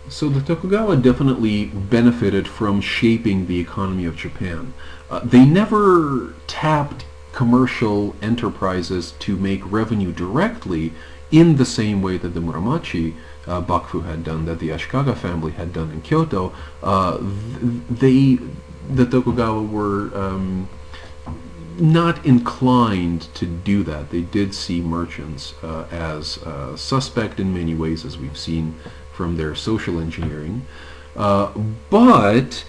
So the Tokugawa definitely benefited from shaping the economy of Japan. They never tapped commercial enterprises to make revenue directly in the same way that the Muromachi Bakufu had done, that the Ashikaga family had done in Kyoto. The Tokugawa were not inclined to do that. They did see merchants as suspect in many ways, as we've seen from their social engineering, but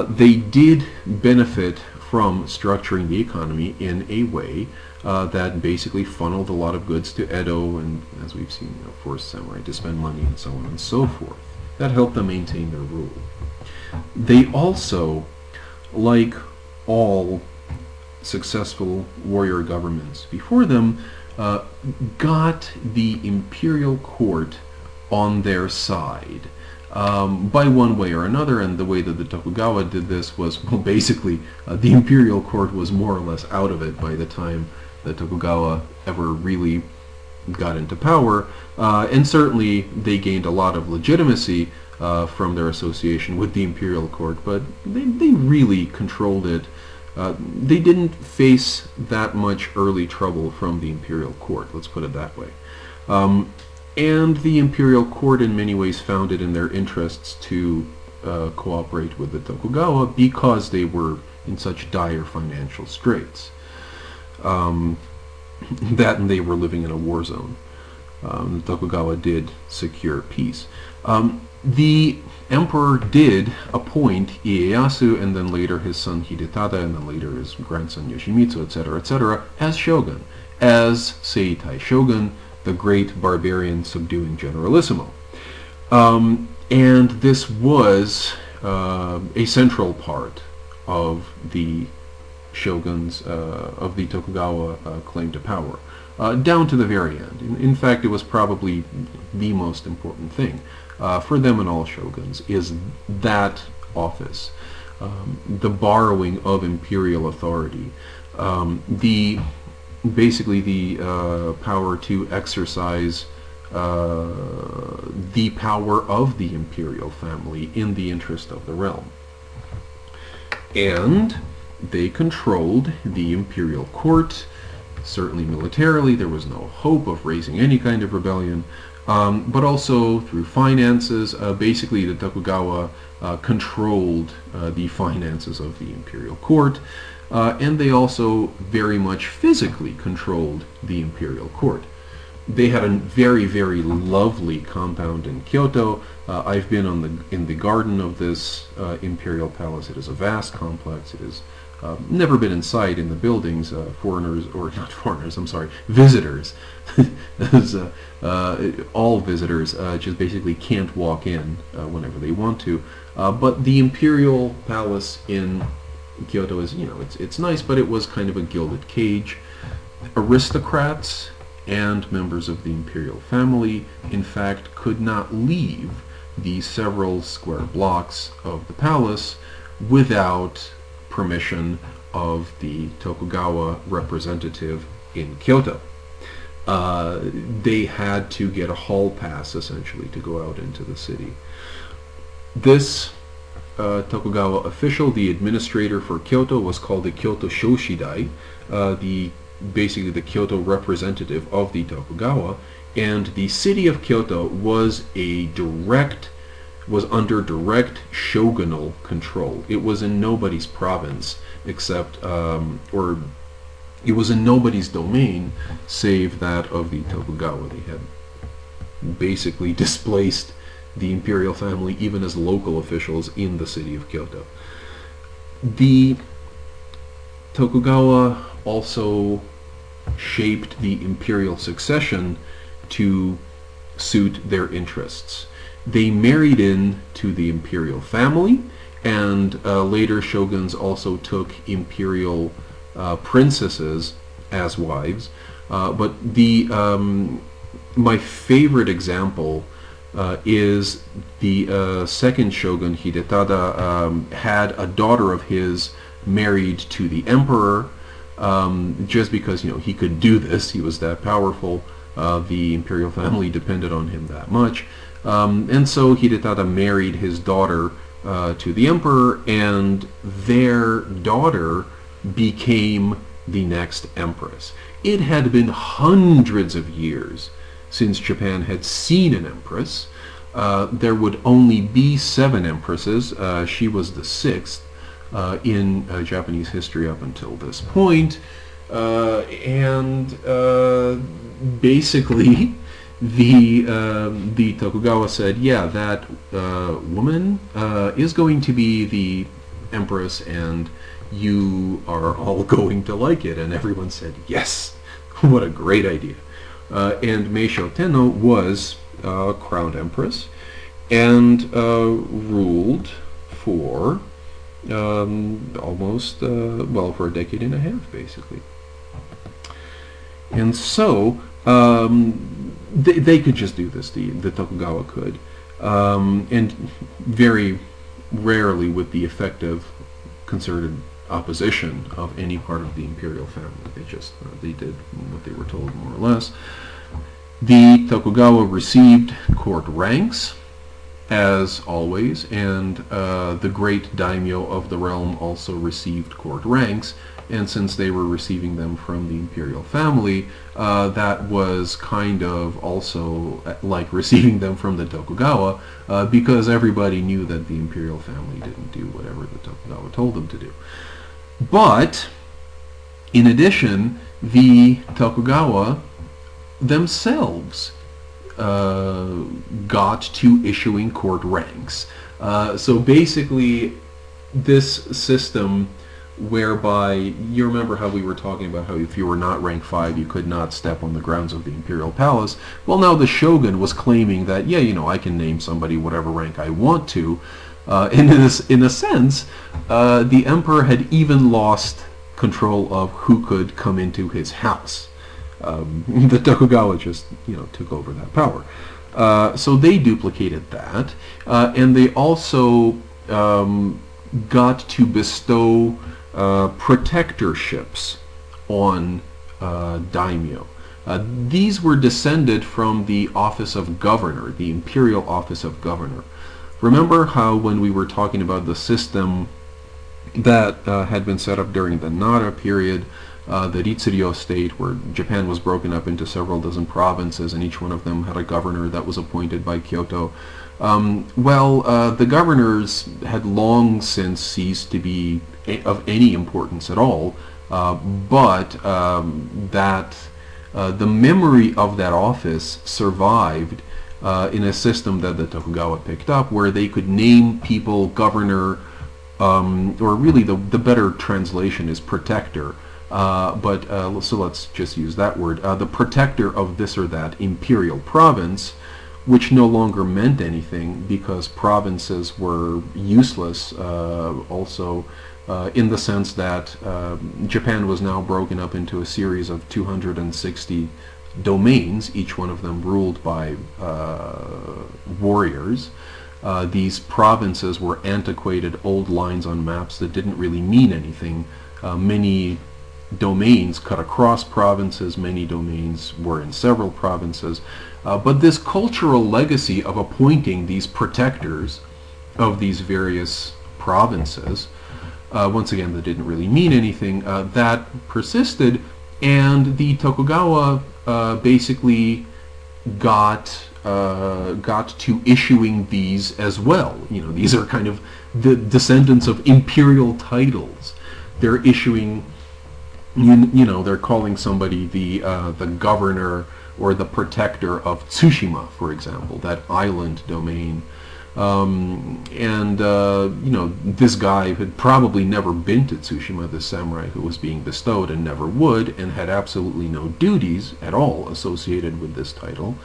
they did benefit from structuring the economy in a way that basically funneled a lot of goods to Edo, and as we've seen, forced samurai to spend money and so on and so forth. That helped them maintain their rule. They also, like all successful warrior governments before them, got the imperial court on their side by one way or another, and the way that the Tokugawa did this was, well, basically the imperial court was more or less out of it by the time the Tokugawa ever really got into power, and certainly they gained a lot of legitimacy from their association with the imperial court, but they really controlled it. They didn't face that much early trouble from the imperial court, let's put it that way. And the imperial court in many ways found it in their interests to cooperate with the Tokugawa because they were in such dire financial straits. That and they were living in a war zone. The Tokugawa did secure peace. The emperor did appoint Ieyasu, and then later his son Hidetada, and then later his grandson Yoshimitsu, etc., as shogun, as Seitai shogun, the great barbarian subduing generalissimo. And this was a central part of the shogun's, of the Tokugawa claim to power, down to the very end. In fact, it was probably the most important thing for them and all shoguns, is that office, the borrowing of imperial authority, basically the power to exercise the power of the imperial family in the interest of the realm. And they controlled the imperial court. Certainly militarily, there was no hope of raising any kind of rebellion, but also through finances. Basically, the Tokugawa controlled the finances of the imperial court, and they also very much physically controlled the imperial court. They had a very, very lovely compound in Kyoto. I've been in the garden of this imperial palace. It is a vast complex. It is never been inside in the buildings. Foreigners, or not foreigners, I'm sorry, visitors. All visitors just basically can't walk in whenever they want to. But the imperial palace in Kyoto is, it's nice, but it was kind of a gilded cage. Aristocrats and members of the imperial family, in fact, could not leave the several square blocks of the palace without permission of the Tokugawa representative in Kyoto. They had to get a hall pass, essentially, to go out into the city. This Tokugawa official, the administrator for Kyoto, was called the Kyoto Shoshidai, basically the Kyoto representative of the Tokugawa, and the city of Kyoto was under direct shogunal control. It was in nobody's province except, or it was in nobody's domain save that of the Tokugawa. They had basically displaced the imperial family even as local officials in the city of Kyoto. The Tokugawa also shaped the imperial succession to suit their interests. They married in to the imperial family, and later shoguns also took imperial princesses as wives. But my favorite example is the second shogun, Hidetada, had a daughter of his married to the emperor, just because he could do this. He was that powerful. The imperial family depended on him that much. And so Hidetada married his daughter to the emperor, and their daughter became the next empress. It had been hundreds of years since Japan had seen an empress. There would only be 7 empresses. She was the 6th in Japanese history up until this point. And basically, the Tokugawa said, yeah, that woman is going to be the empress, and you are all going to like it. And everyone said, yes, what a great idea. And Meisho Tenno was crowned empress and ruled for almost, well, for a decade and a half, basically. And so they could just do this, the Tokugawa could, and very rarely with the effective concerted opposition of any part of the imperial family. They did what they were told, more or less. The Tokugawa received court ranks, as always, and the great daimyo of the realm also received court ranks. And since they were receiving them from the imperial family, that was kind of also like receiving them from the Tokugawa, because everybody knew that the imperial family didn't do whatever the Tokugawa told them to do. But, in addition, the Tokugawa themselves got to issuing court ranks. So basically, this system whereby, you remember how we were talking about how if you were not rank 5 you could not step on the grounds of the imperial palace. Well, now the shogun was claiming that, yeah, you know, I can name somebody whatever rank I want to, and in a sense, the emperor had even lost control of who could come into his house. The Tokugawa just, you know, took over that power. So they duplicated that, and they also got to bestow protectorships on daimyo. These were descended from the office of governor, the imperial office of governor. Remember how when we were talking about the system that had been set up during the Nara period, the Ritsuryo state, where Japan was broken up into several dozen provinces, and each one of them had a governor that was appointed by Kyoto. The governors had long since ceased to be of any importance at all, but the memory of that office survived in a system that the Tokugawa picked up, where they could name people governor, or really the better translation is protector, so let's just use that word, the protector of this or that imperial province, which no longer meant anything because provinces were useless, also in the sense that Japan was now broken up into a series of 260 domains, each one of them ruled by warriors. These provinces were antiquated old lines on maps that didn't really mean anything. Many domains cut across provinces, many domains were in several provinces. But this cultural legacy of appointing these protectors of these various provinces, once again, that didn't really mean anything, that persisted, and the Tokugawa basically got to issuing these as well. You know, these are kind of the descendants of imperial titles. They're issuing, you know, they're calling somebody the governor or the protector of Tsushima, for example, that island domain. You know, this guy had probably never been to Tsushima, this samurai who was being bestowed, and never would, and had absolutely no duties at all associated with this title.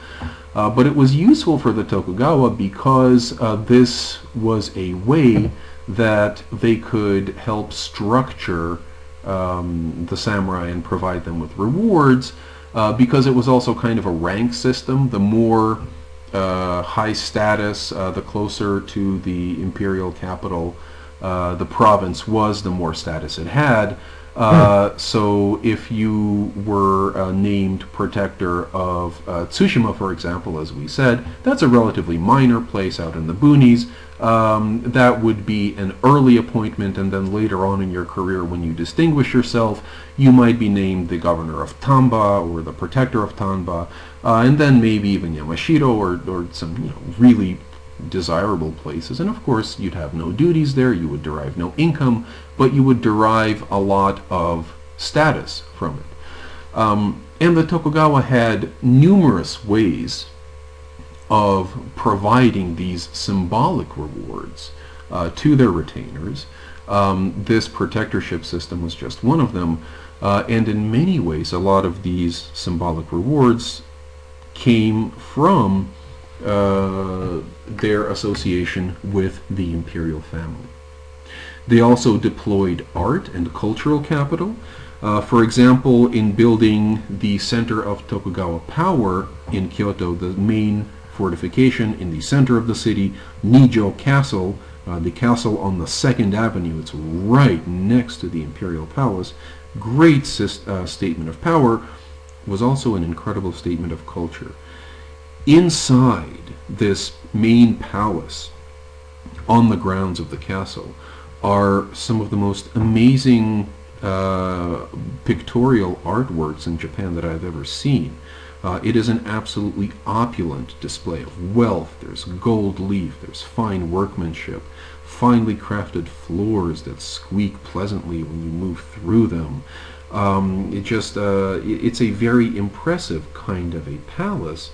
But it was useful for the Tokugawa because this was a way that they could help structure the samurai and provide them with rewards, because it was also kind of a rank system. The more high status, the closer to the imperial capital the province was, the more status it had. So if you were named protector of Tsushima, for example, as we said, that's a relatively minor place out in the boonies. That would be an early appointment, and then later on in your career, when you distinguish yourself, you might be named the governor of Tamba or the protector of Tamba, and then maybe even Yamashiro or some really desirable places. And of course, you'd have no duties there, you would derive no income, but you would derive a lot of status from it. And the Tokugawa had numerous ways of providing these symbolic rewards to their retainers. This protectorship system was just one of them, and in many ways, a lot of these symbolic rewards came from their association with the imperial family. They also deployed art and cultural capital. For example, in building the center of Tokugawa power in Kyoto, the main fortification in the center of the city, Nijo Castle, the castle on the 2nd Avenue, it's right next to the imperial palace, great statement of power, was also an incredible statement of culture. Inside this main palace, on the grounds of the castle, are some of the most amazing pictorial artworks in Japan that I've ever seen. It is an absolutely opulent display of wealth. There's gold leaf, there's fine workmanship, finely crafted floors that squeak pleasantly when you move through them. It's a very impressive kind of a palace,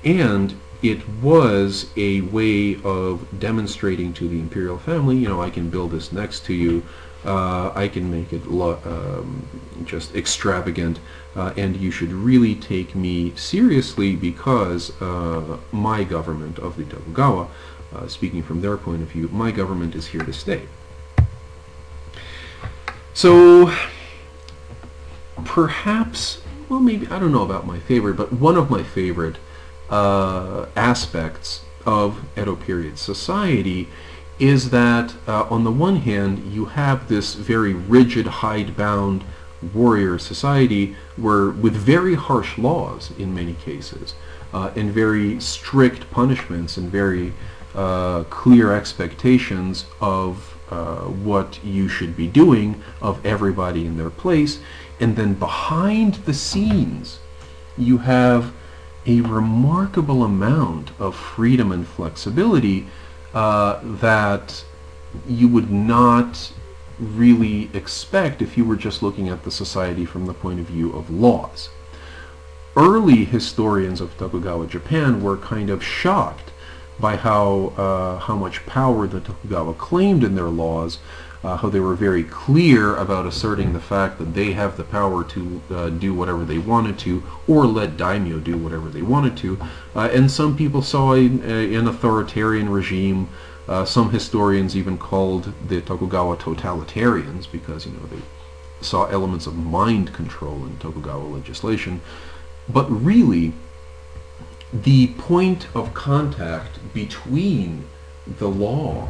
and it was a way of demonstrating to the imperial family, I can build this next to you, I can make it just extravagant, and you should really take me seriously because my government of the Tokugawa, speaking from their point of view, my government is here to stay. So perhaps, well, maybe, I don't know about my favorite, but one of my favorite aspects of Edo period society is that on the one hand you have this very rigid, hidebound warrior society with very harsh laws in many cases, and very strict punishments and very clear expectations of what you should be doing of everybody in their place. And then behind the scenes you have a remarkable amount of freedom and flexibility that you would not really expect if you were just looking at the society from the point of view of laws. Early historians of Tokugawa Japan were kind of shocked by how much power the Tokugawa claimed in their laws, how they were very clear about asserting the fact that they have the power to do whatever they wanted to, or let daimyo do whatever they wanted to. And some people saw an authoritarian regime. Some historians even called the Tokugawa totalitarians because they saw elements of mind control in Tokugawa legislation. But really, the point of contact between the law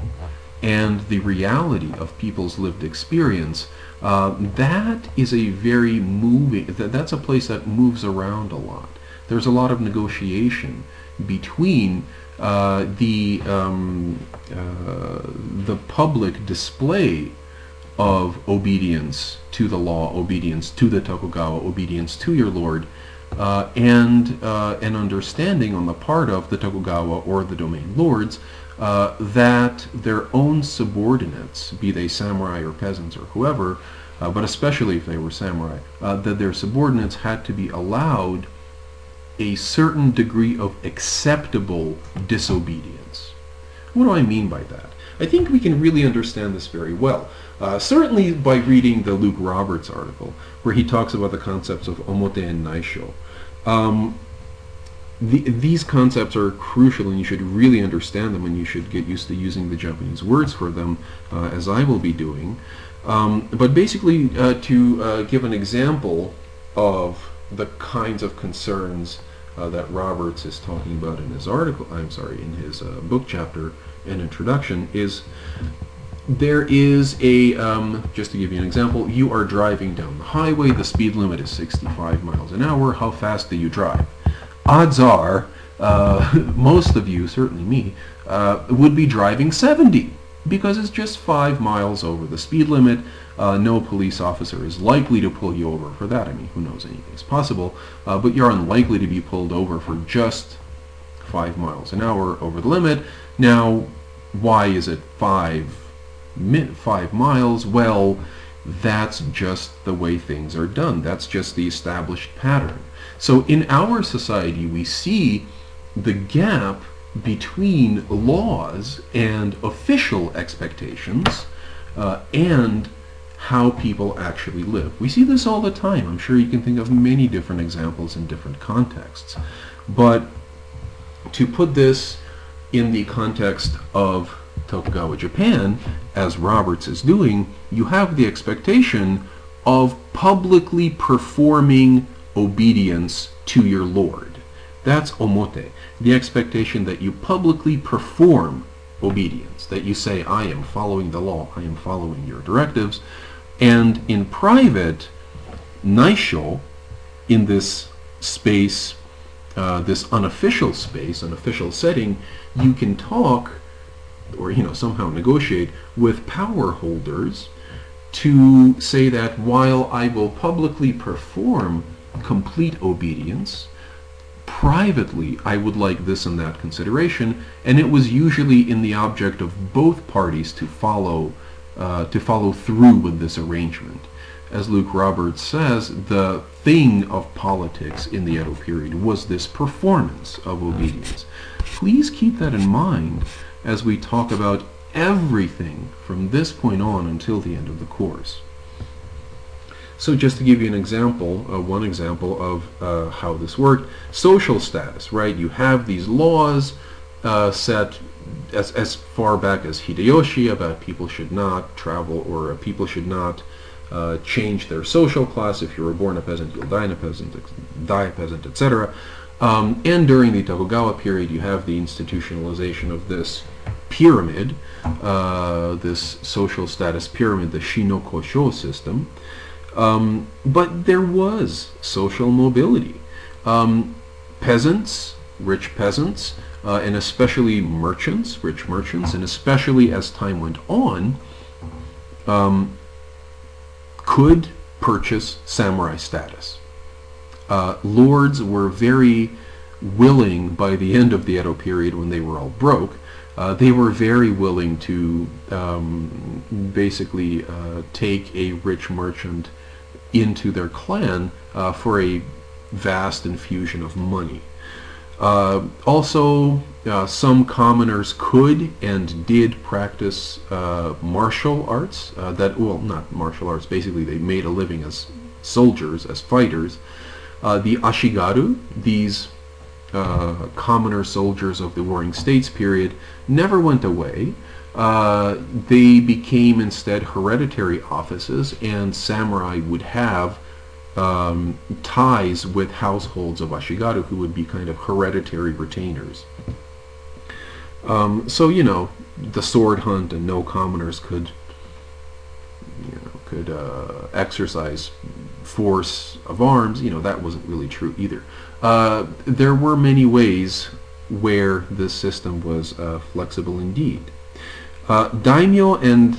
and the reality of people's lived experience, that is a very moving, that's a place that moves around a lot. There's a lot of negotiation between the public display of obedience to the law, obedience to the Tokugawa, obedience to your lord, and an understanding on the part of the Tokugawa or the domain lords that their own subordinates, be they samurai or peasants or whoever, but especially if they were samurai, that their subordinates had to be allowed a certain degree of acceptable disobedience. What do I mean by that? I think we can really understand this very well. Certainly by reading the Luke Roberts article, where he talks about the concepts of omote and naisho. These concepts are crucial, and you should really understand them, and you should get used to using the Japanese words for them, as I will be doing. But basically, to give an example of the kinds of concerns that Roberts is talking about in his article, in his book chapter and introduction, is there is a, just to give you an example, you are driving down the highway, the speed limit is 65 miles an hour, how fast do you drive? Odds are, most of you, certainly me, would be driving 70, because it's just 5 miles over the speed limit. No police officer is likely to pull you over for that. I mean, who knows, anything's possible, but you're unlikely to be pulled over for just 5 miles an hour over the limit. Now, why is it 5 miles? Well, that's just the way things are done. That's just the established pattern. So in our society, we see the gap between laws and official expectations and how people actually live. We see this all the time. I'm sure you can think of many different examples in different contexts. But to put this in the context of Tokugawa Japan, as Roberts is doing, you have the expectation of publicly performing obedience to your lord. That's omote. The expectation that you publicly perform obedience, that you say, I am following the law, I am following your directives. And in private, naisho, in this space, this unofficial space, unofficial setting, you can talk or somehow negotiate with power holders to say that while I will publicly perform complete obedience, privately I would like this and that consideration, and it was usually in the object of both parties to follow through with this arrangement. As Luke Roberts says, the thing of politics in the Edo period was this performance of obedience. Please keep that in mind as we talk about everything from this point on until the end of the course. So just to give you an example, one example of how this worked, social status, right? You have these laws set as far back as Hideyoshi about people should not travel, or people should not change their social class. If you were born a peasant, you'll die a peasant, etc. And during the Tokugawa period, you have the institutionalization of this pyramid, this social status pyramid, the Shinokosho system. But there was social mobility. Peasants, rich peasants, and especially merchants, rich merchants, and especially as time went on, could purchase samurai status. Lords were very willing, by the end of the Edo period when they were all broke, they were very willing to basically take a rich merchant into their clan for a vast infusion of money. Also, some commoners could and did practice martial arts. Not martial arts, basically they made a living as soldiers, as fighters. The Ashigaru, these commoner soldiers of the Warring States period, never went away. They became instead hereditary offices, and samurai would have ties with households of Ashigaru who would be kind of hereditary retainers. So, the sword hunt and no commoners could exercise force of arms, that wasn't really true either. There were many ways where this system was flexible indeed. Daimyo and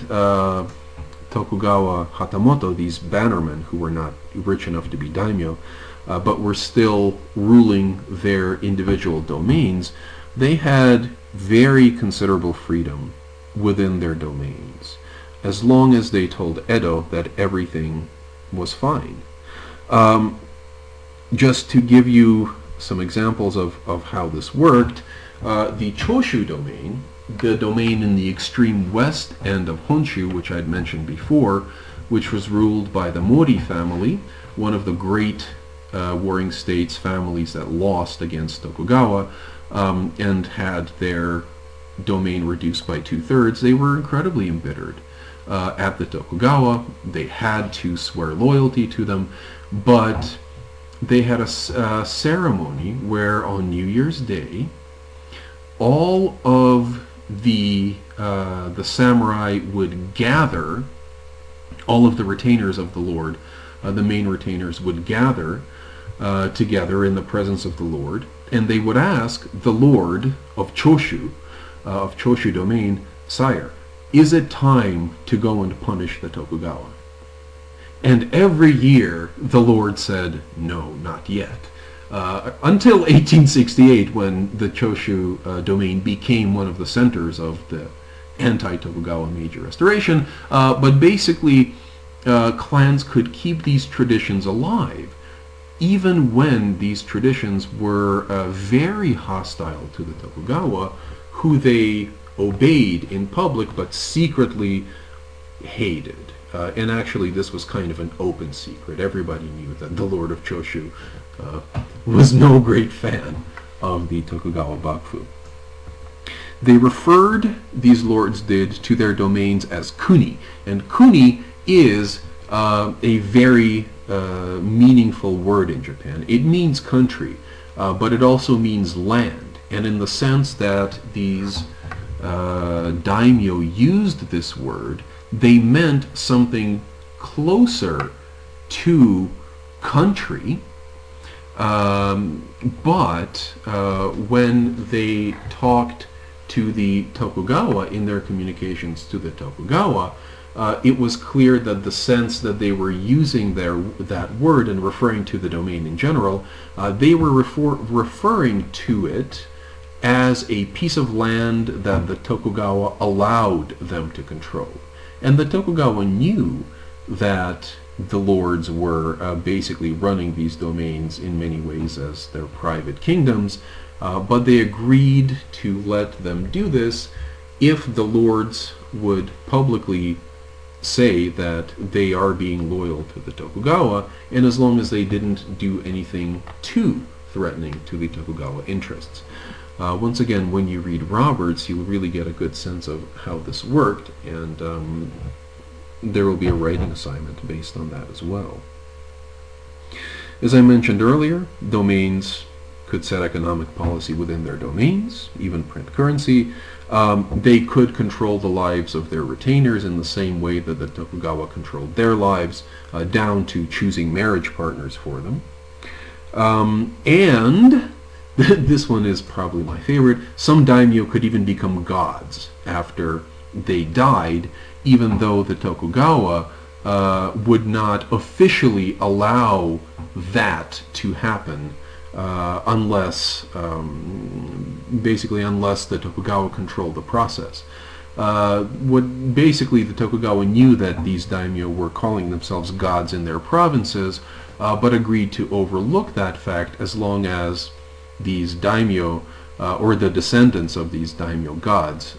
Tokugawa Hatamoto, these bannermen who were not rich enough to be daimyo, but were still ruling their individual domains, they had very considerable freedom within their domains, as long as they told Edo that everything was fine. Just to give you some examples of how this worked, the Choshu domain, the domain in the extreme west end of Honshu, which I'd mentioned before, which was ruled by the Mori family, one of the great Warring States families that lost against Tokugawa, and had their domain reduced by 2/3, they were incredibly embittered at the Tokugawa. They had to swear loyalty to them, but they had a ceremony where on New Year's Day, all of the samurai would gather, all of the retainers of the Lord, the main retainers would gather together in the presence of the Lord, and they would ask the Lord of Choshu domain, "Sire, is it time to go and punish the Tokugawa?" And every year the Lord said, "No, not yet." Until 1868, when the Choshu domain became one of the centers of the anti-Tokugawa Meiji Restoration. But basically, clans could keep these traditions alive, even when these traditions were very hostile to the Tokugawa, who they obeyed in public but secretly hated. And actually, this was kind of an open secret. Everybody knew that the Lord of Choshu was no great fan of the Tokugawa Bakufu. They referred, these lords did, to their domains as kuni. And kuni is a very meaningful word in Japan. It means country, but it also means land. And in the sense that these daimyo used this word, they meant something closer to country, but when they talked to the Tokugawa in their communications to the Tokugawa, it was clear that the sense that they were using that word and referring to the domain in general, they were referring to it as a piece of land that the Tokugawa allowed them to control. And the Tokugawa knew that the lords were basically running these domains in many ways as their private kingdoms, but they agreed to let them do this if the lords would publicly say that they are being loyal to the Tokugawa, and as long as they didn't do anything too threatening to the Tokugawa interests. Once again, when you read Roberts, you'll really get a good sense of how this worked, and there will be a writing assignment based on that as well. As I mentioned earlier, domains could set economic policy within their domains, even print currency. They could control the lives of their retainers in the same way that the Tokugawa controlled their lives, down to choosing marriage partners for them. And this one is probably my favorite. Some daimyo could even become gods after they died, even though the Tokugawa would not officially allow that to happen unless the Tokugawa controlled the process. Basically, the Tokugawa knew that these daimyo were calling themselves gods in their provinces, but agreed to overlook that fact as long as these daimyo, or the descendants of these daimyo gods,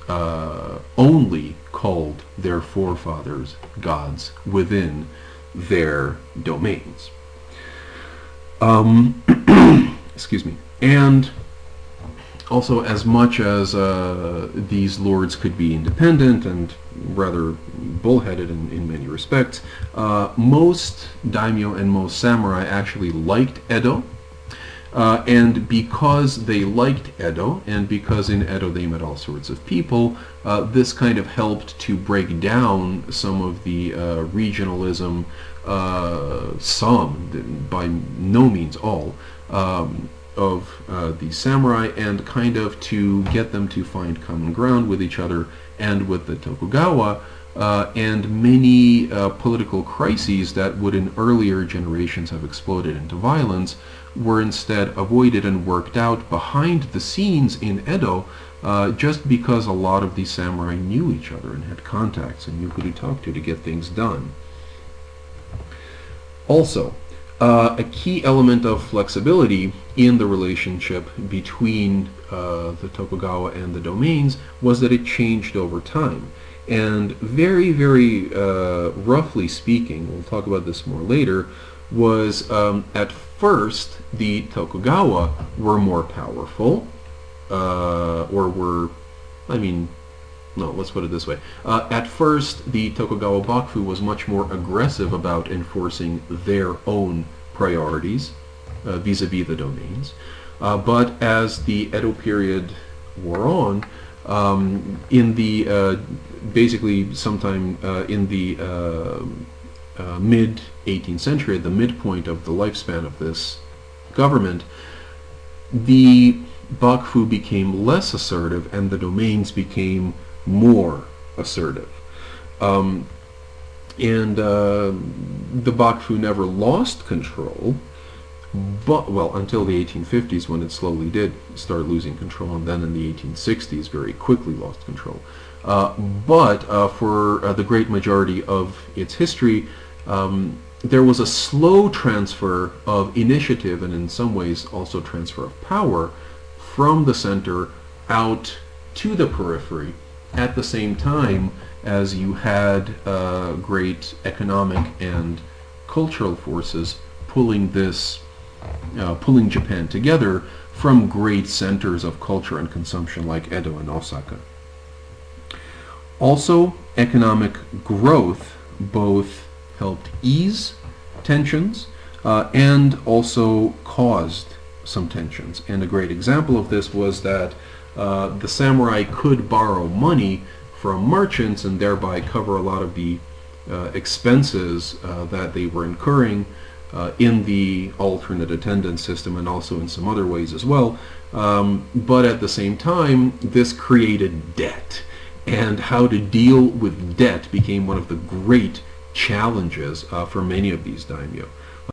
only called their forefathers gods within their domains. Excuse me. And also, as much as these lords could be independent and rather bullheaded in many respects, most daimyo and most samurai actually liked Edo. And because they liked Edo, and because in Edo they met all sorts of people, this kind of helped to break down some of the regionalism, some, by no means all, of the samurai, and kind of to get them to find common ground with each other and with the Tokugawa, and many political crises that would in earlier generations have exploded into violence were instead avoided and worked out behind the scenes in Edo, just because a lot of these samurai knew each other and had contacts and knew who to talk to get things done. Also, a key element of flexibility in the relationship between the Tokugawa and the domains was that it changed over time. And very, very roughly speaking, we'll talk about this more later, was at first the Tokugawa were more powerful, let's put it this way. At first, the Tokugawa Bakufu was much more aggressive about enforcing their own priorities vis-a-vis the domains. But as the Edo period wore on, in the basically sometime in the mid 18th century, at the midpoint of the lifespan of this government, the Bakufu became less assertive and the domains became more assertive. The Bakufu never lost control, but, well, until the 1850s, when it slowly did start losing control, and then in the 1860s very quickly lost control. But for the great majority of its history, there was a slow transfer of initiative, and in some ways also transfer of power, from the center out to the periphery, at the same time as you had great economic and cultural forces pulling Japan together from great centers of culture and consumption like Edo and Osaka. Also, economic growth both helped ease tensions and also caused some tensions. And a great example of this was that the samurai could borrow money from merchants and thereby cover a lot of the expenses that they were incurring in the alternate attendance system, and also in some other ways as well. But at the same time, this created debt, and how to deal with debt became one of the great challenges for many of these daimyo.